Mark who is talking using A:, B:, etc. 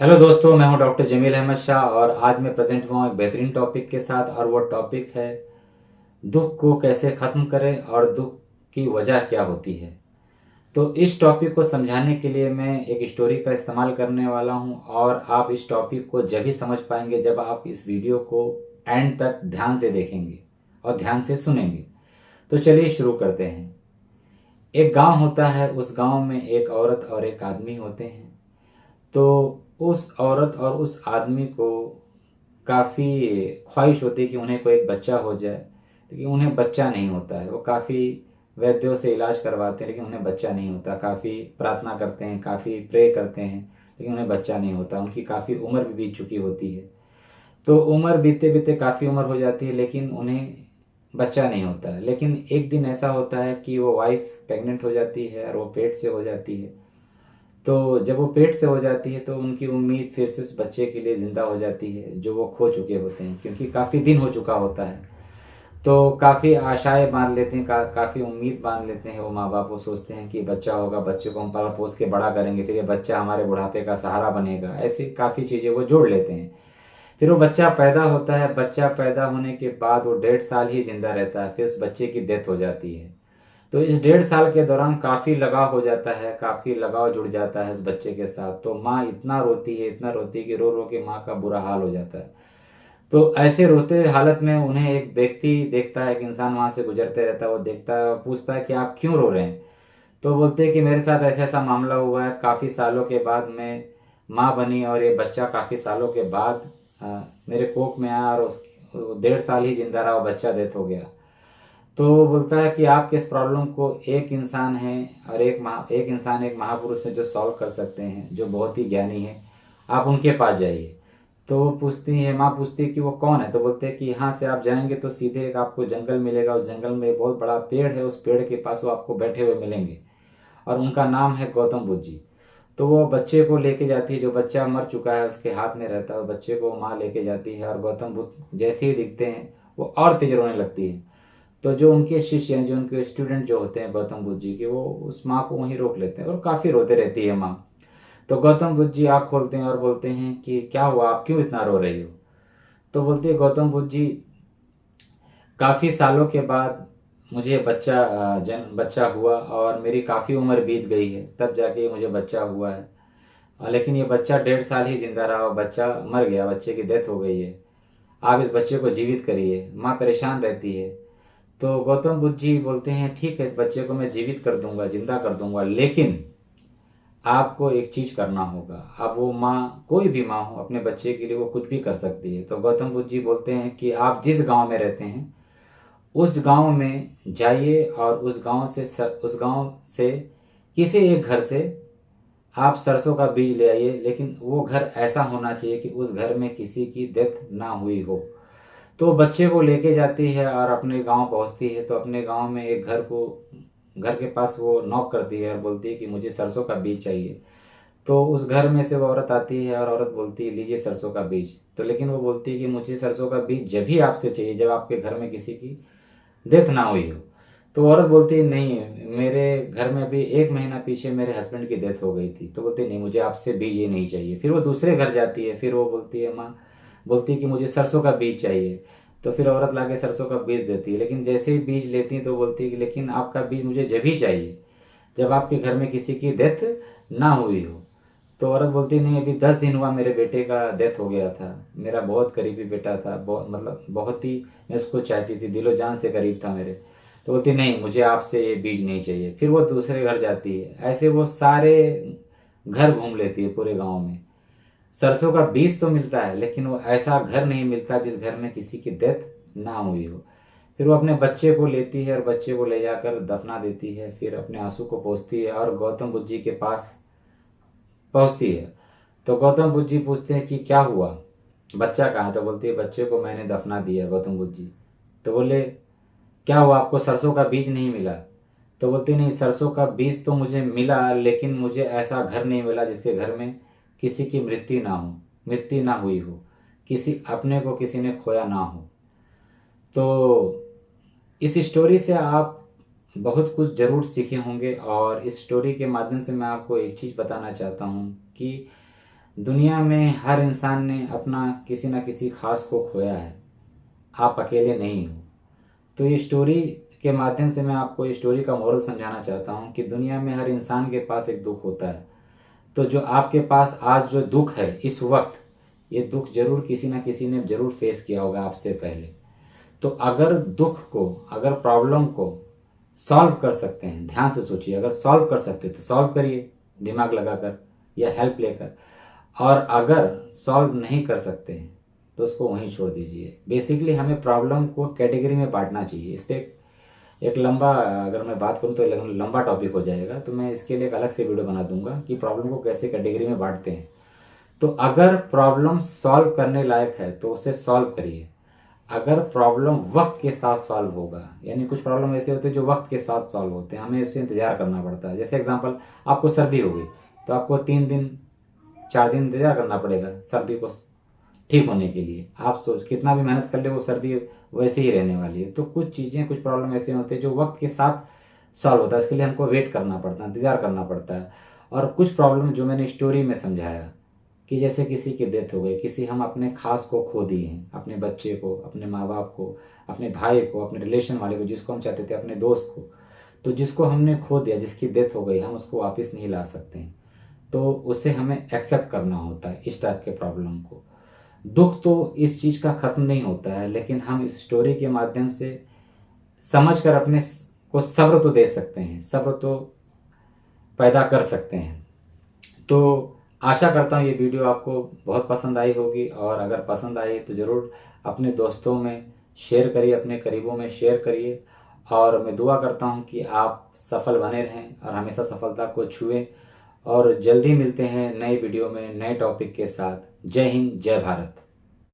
A: Hello दोस्तों, मैं हूं डॉक्टर जमील अहमद शाह और आज मैं प्रेजेंट हुआ हूं एक बेहतरीन टॉपिक के साथ। और वो टॉपिक है दुख को कैसे ख़त्म करें और दुख की वजह क्या होती है। तो इस टॉपिक को समझाने के लिए मैं एक स्टोरी का इस्तेमाल करने वाला हूं और आप इस टॉपिक को जब ही समझ पाएंगे जब आप इस वीडियो को एंड तक ध्यान से देखेंगे और ध्यान से सुनेंगे। तो चलिए शुरू करते हैं। एक गांव होता है, उस गांव में एक औरत और एक आदमी होते हैं। तो उस औरत और उस आदमी को काफ़ी ख्वाहिश होती है कि उन्हें कोई एक बच्चा हो जाए, लेकिन उन्हें बच्चा नहीं होता है। वो काफ़ी वैद्यों से इलाज करवाते हैं लेकिन उन्हें बच्चा नहीं होता। काफ़ी प्रार्थना करते हैं, काफ़ी प्रे करते हैं, लेकिन उन्हें बच्चा नहीं होता। उनकी काफ़ी उम्र भी बीत चुकी होती है। तो उम्र बीतते बीतते काफ़ी उम्र हो जाती है लेकिन उन्हें बच्चा नहीं होता है। लेकिन एक दिन ऐसा होता है कि वो वाइफ प्रेग्नेंट हो जाती है और वो पेट से हो जाती है। तो जब वो पेट से हो जाती है तो उनकी उम्मीद फिर से उस बच्चे के लिए ज़िंदा हो जाती है जो वो खो चुके होते हैं, क्योंकि काफ़ी दिन हो चुका होता है। तो काफ़ी आशाएं बांध लेते हैं, काफ़ी उम्मीद बांध लेते हैं वो माँ बाप। वो सोचते हैं कि बच्चा होगा, बच्चे को हम पाल पोस के बड़ा करेंगे, फिर ये बच्चा हमारे बुढ़ापे का सहारा बनेगा। ऐसी काफ़ी चीज़ें वो जोड़ लेते हैं। फिर वो बच्चा पैदा होता है। बच्चा पैदा होने के बाद वो 1.5 साल ही जिंदा रहता है, फिर उस बच्चे की डेथ हो जाती है। तो इस 1.5 साल के दौरान काफ़ी लगाव हो जाता है, काफ़ी लगाव जुड़ जाता है उस बच्चे के साथ। तो माँ इतना रोती है, इतना रोती है कि रो रो के माँ का बुरा हाल हो जाता है। तो ऐसे रोते हालत में उन्हें एक व्यक्ति देखता है, एक इंसान वहाँ से गुजरते रहता है। वो देखता है और पूछता है कि आप क्यों रो रहे हैं। तो बोलते हैं कि मेरे साथ ऐसा ऐसा मामला हुआ है, काफ़ी सालों के बाद मैं माँ बनी और ये बच्चा काफ़ी सालों के बाद मेरे कोख में आया और उस 1.5 साल ही जिंदा रहा, वो बच्चा डेथ हो गया। तो वो बोलता है कि आपके इस प्रॉब्लम को एक इंसान है और एक इंसान, एक महापुरुष है जो सॉल्व कर सकते हैं, जो बहुत ही ज्ञानी है। आप उनके पास जाइए। तो वो पूछती है, माँ पूछती है कि वो कौन है। तो बोलते हैं कि यहाँ से आप जाएंगे तो सीधे एक आपको जंगल मिलेगा। उस जंगल में एक बहुत बड़ा पेड़ है, उस पेड़ के पास वो आपको बैठे हुए मिलेंगे और उनका नाम है गौतम बुद्ध जी। तो वो बच्चे को लेके जाती है, जो बच्चा मर चुका है उसके हाथ में रहता है। बच्चे को माँ लेके जाती है और गौतम बुद्ध जैसे ही दिखते हैं वो और तेज रोने लगती है। तो जो उनके शिष्य हैं, जो उनके स्टूडेंट जो होते हैं गौतम बुद्ध जी के, वो उस माँ को वहीं रोक लेते हैं और काफ़ी रोते रहती है माँ। तो गौतम बुद्ध जी आँख खोलते हैं और बोलते हैं कि क्या हुआ, आप क्यों इतना रो रही हो। तो बोलती है गौतम बुद्ध जी, काफ़ी सालों के बाद मुझे बच्चा हुआ और मेरी काफ़ी उम्र बीत गई है, तब जाके मुझे बच्चा हुआ है। लेकिन ये बच्चा 1.5 साल ही जिंदा रहा और बच्चा मर गया, बच्चे की डेथ हो गई है। आप इस बच्चे को जीवित करिए। माँ परेशान रहती है। तो गौतम बुद्ध जी बोलते हैं ठीक है, इस बच्चे को मैं जीवित कर दूंगा, जिंदा कर दूंगा, लेकिन आपको एक चीज करना होगा। अब वो माँ, कोई भी माँ हो, अपने बच्चे के लिए वो कुछ भी कर सकती है। तो गौतम बुद्ध जी बोलते हैं कि आप जिस गांव में रहते हैं उस गांव में जाइए और उस गांव से किसी एक घर से आप सरसों का बीज ले आइए, लेकिन वो घर ऐसा होना चाहिए कि उस घर में किसी की डेथ ना हुई हो। तो बच्चे को लेके जाती है और अपने गांव पहुंचती है। तो अपने गांव में एक घर के पास वो नॉक करती है और बोलती है कि मुझे सरसों का बीज चाहिए। तो उस घर में से वो औरत आती है और औरत बोलती है लीजिए सरसों का बीज। तो लेकिन वो बोलती है कि मुझे सरसों का बीज जब ही आपसे चाहिए जब आपके घर में किसी की डेथ ना हुई हो। तो औरत बोलती है नहीं, मेरे घर में अभी 1 महीना पीछे मेरे हस्बैंड की डेथ हो गई थी। तो बोलती है नहीं, मुझे आपसे बीज ये नहीं चाहिए। फिर वो दूसरे घर जाती है, फिर वो बोलती है माँ, बोलती है कि मुझे सरसों का बीज चाहिए। तो फिर औरत लाके सरसों का बीज देती है, लेकिन जैसे ही बीज लेती है तो बोलती है कि लेकिन आपका बीज मुझे जब ही चाहिए जब आपके घर में किसी की डेथ ना हुई हो। तो औरत बोलती नहीं, अभी 10 दिन हुआ मेरे बेटे का डेथ हो गया था, मेरा बहुत करीबी बेटा था, मतलब बहुत ही मैं उसको चाहती थी, दिलो जान से करीब था मेरे। तो बोलती नहीं, मुझे आपसे ये बीज नहीं चाहिए। फिर वो दूसरे घर जाती है। ऐसे वो सारे घर घूम लेती है पूरे गांव में। सरसों का बीज तो मिलता है लेकिन वो ऐसा घर नहीं मिलता जिस घर में किसी की डेथ ना हुई हो। फिर वो अपने बच्चे को लेती है और बच्चे को ले जाकर दफना देती है। फिर अपने आंसू को पोंछती है और गौतम बुद्ध जी के पास पहुंचती है। तो गौतम बुद्ध जी पूछते हैं कि क्या हुआ, बच्चा कहाँ है। तो बोलती है बच्चे को मैंने दफना दिया गौतम बुद्ध जी। तो बोले क्या हुआ, आपको सरसों का बीज नहीं मिला। तो बोलती नहीं, सरसों का बीज तो मुझे मिला लेकिन मुझे ऐसा घर नहीं मिला जिसके घर में किसी की मृत्यु ना हुई हो, किसी अपने को किसी ने खोया ना हो। तो इस स्टोरी से आप बहुत कुछ ज़रूर सीखे होंगे और इस स्टोरी के माध्यम से मैं आपको एक चीज़ बताना चाहता हूँ कि दुनिया में हर इंसान ने अपना किसी न किसी खास को खोया है, आप अकेले नहीं हो। तो ये स्टोरी के माध्यम से मैं आपको इस स्टोरी का मोरल समझाना चाहता हूँ कि दुनिया में हर इंसान के पास एक दुख होता है। तो जो आपके पास आज जो दुख है इस वक्त, ये दुख जरूर किसी न किसी ने जरूर फेस किया होगा आपसे पहले। तो अगर दुख को, अगर प्रॉब्लम को सॉल्व कर सकते हैं, ध्यान से सोचिए, अगर सॉल्व कर सकते तो सॉल्व करिए दिमाग लगाकर या हेल्प लेकर, और अगर सॉल्व नहीं कर सकते हैं तो उसको वहीं छोड़ दीजिए। बेसिकली हमें प्रॉब्लम को कैटेगरी में बांटना चाहिए। इस पर एक लंबा, अगर मैं बात करूँ तो लंबा टॉपिक हो जाएगा, तो मैं इसके लिए एक अलग से वीडियो बना दूंगा कि प्रॉब्लम को कैसे कैटेगरी में बांटते हैं। तो अगर प्रॉब्लम सॉल्व करने लायक है तो उसे सॉल्व करिए। अगर प्रॉब्लम वक्त के साथ सॉल्व होगा, यानी कुछ प्रॉब्लम ऐसे होते हैं जो वक्त के साथ सॉल्व होते हैं, हमें उससे इंतजार करना पड़ता है। जैसे एग्जांपल, आपको सर्दी हो गई तो आपको 3 दिन 4 दिन इंतजार करना पड़ेगा सर्दी को ठीक होने के लिए। आप सोच कितना भी मेहनत कर ले वो सर्दी वैसे ही रहने वाली है। तो कुछ चीज़ें, कुछ प्रॉब्लम ऐसे होते हैं जो वक्त के साथ सॉल्व होता है, इसके लिए हमको वेट करना पड़ता है, इंतजार करना पड़ता है। और कुछ प्रॉब्लम जो मैंने स्टोरी में समझाया कि जैसे किसी की डेथ हो गई, किसी हम अपने खास को खो दिए हैं, अपने बच्चे को, अपने माँ बाप को, अपने भाई को, अपने रिलेशन वाले को, जिसको हम चाहते थे, अपने दोस्त को, तो जिसको हमने खो दिया, जिसकी डेथ हो गई, हम उसको वापस नहीं ला सकते हैं। तो उसे हमें एक्सेप्ट करना होता है इस टाइप के प्रॉब्लम को। दुख तो इस चीज़ का ख़त्म नहीं होता है, लेकिन हम इस स्टोरी के माध्यम से समझ कर अपने को सब्र तो दे सकते हैं, सब्र तो पैदा कर सकते हैं। तो आशा करता हूँ ये वीडियो आपको बहुत पसंद आई होगी, और अगर पसंद आई तो ज़रूर अपने दोस्तों में शेयर करिए, अपने करीबों में शेयर करिए। और मैं दुआ करता हूँ कि आप सफल बने रहें और हमेशा सफलता को छुएं। और जल्दी मिलते हैं नए वीडियो में नए टॉपिक के साथ। जय हिंद, जय भारत।